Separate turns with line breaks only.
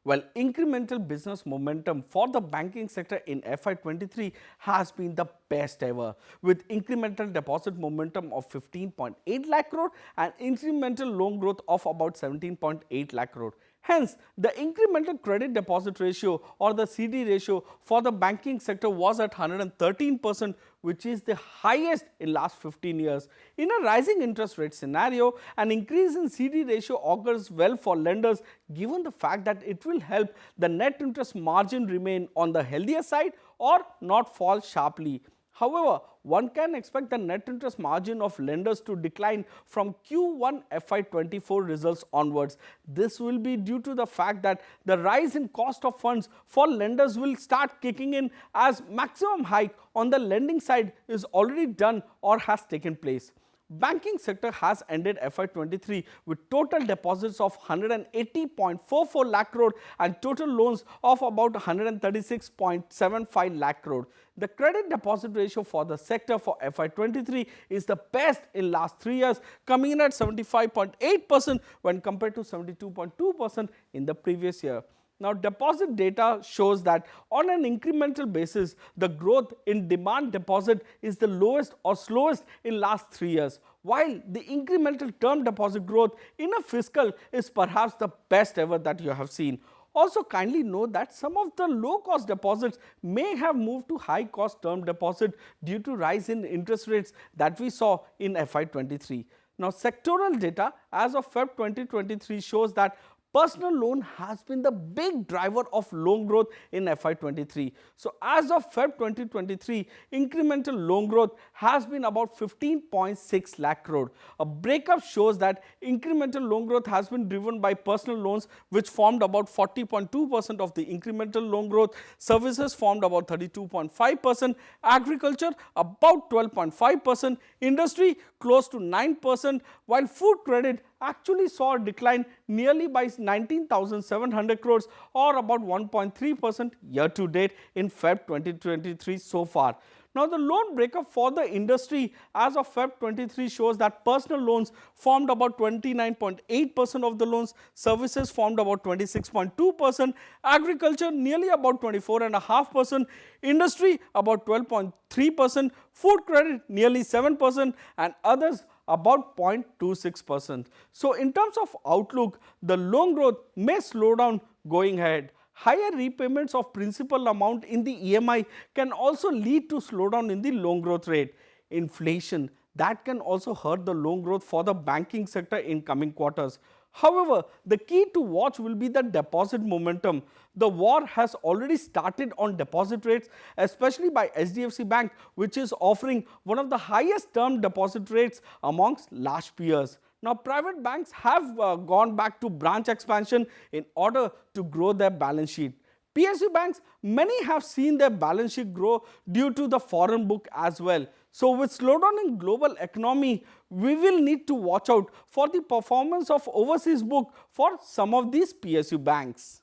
Well, incremental business momentum for the banking sector in FY23 has been the best ever, with incremental deposit momentum of 15.8 lakh crore and incremental loan growth of about 17.8 lakh crore. Hence, the incremental credit deposit ratio or the CD ratio for the banking sector was at 113%, which is the highest in last 15 years. In a rising interest rate scenario, an increase in CD ratio augurs well for lenders given the fact that it will help the net interest margin remain on the healthier side or not fall sharply. However, one can expect the net interest margin of lenders to decline from Q1 FY24 results onwards. This will be due to the fact that the rise in cost of funds for lenders will start kicking in as maximum hike on the lending side is already done or has taken place. Banking sector has ended FY23 with total deposits of 180.44 lakh crore and total loans of about 136.75 lakh crore. The credit deposit ratio for the sector for FY23 is the best in last 3 years, coming in at 75.8% when compared to 72.2% in the previous year. Now, deposit data shows that on an incremental basis, the growth in demand deposit is the lowest or slowest in last 3 years, while the incremental term deposit growth in a fiscal is perhaps the best ever that you have seen. Also, kindly note that some of the low-cost deposits may have moved to high-cost term deposit due to rise in interest rates that we saw in FY23. Now, sectoral data as of Feb 2023 shows that personal loan has been the big driver of loan growth in FY23. So, as of Feb 2023, incremental loan growth has been about 15.6 lakh crore. A breakup shows that incremental loan growth has been driven by personal loans, which formed about 40.2% of the incremental loan growth, services formed about 32.5%, agriculture about 12.5%, industry close to 9%, while food credit actually saw a decline nearly by 19,700 crores or about 1.3% year to date in Feb 2023 so far. Now, the loan breakup for the industry as of Feb 23 shows that personal loans formed about 29.8% of the loans, services formed about 26.2%, agriculture nearly about 24.5%, industry about 12.3%, food credit nearly 7% and others about 0.26%. So, in terms of outlook, the loan growth may slow down going ahead. Higher repayments of principal amount in the EMI can also lead to slowdown in the loan growth rate. Inflation, that can also hurt the loan growth for the banking sector in coming quarters. However, the key to watch will be the deposit momentum. The war has already started on deposit rates, especially by HDFC Bank, which is offering one of the highest term deposit rates amongst large peers. Now, private banks have gone back to branch expansion in order to grow their balance sheet. PSU banks, many have seen their balance sheet grow due to the foreign book as well. So, with slowdown in global economy, we will need to watch out for the performance of overseas book for some of these PSU banks.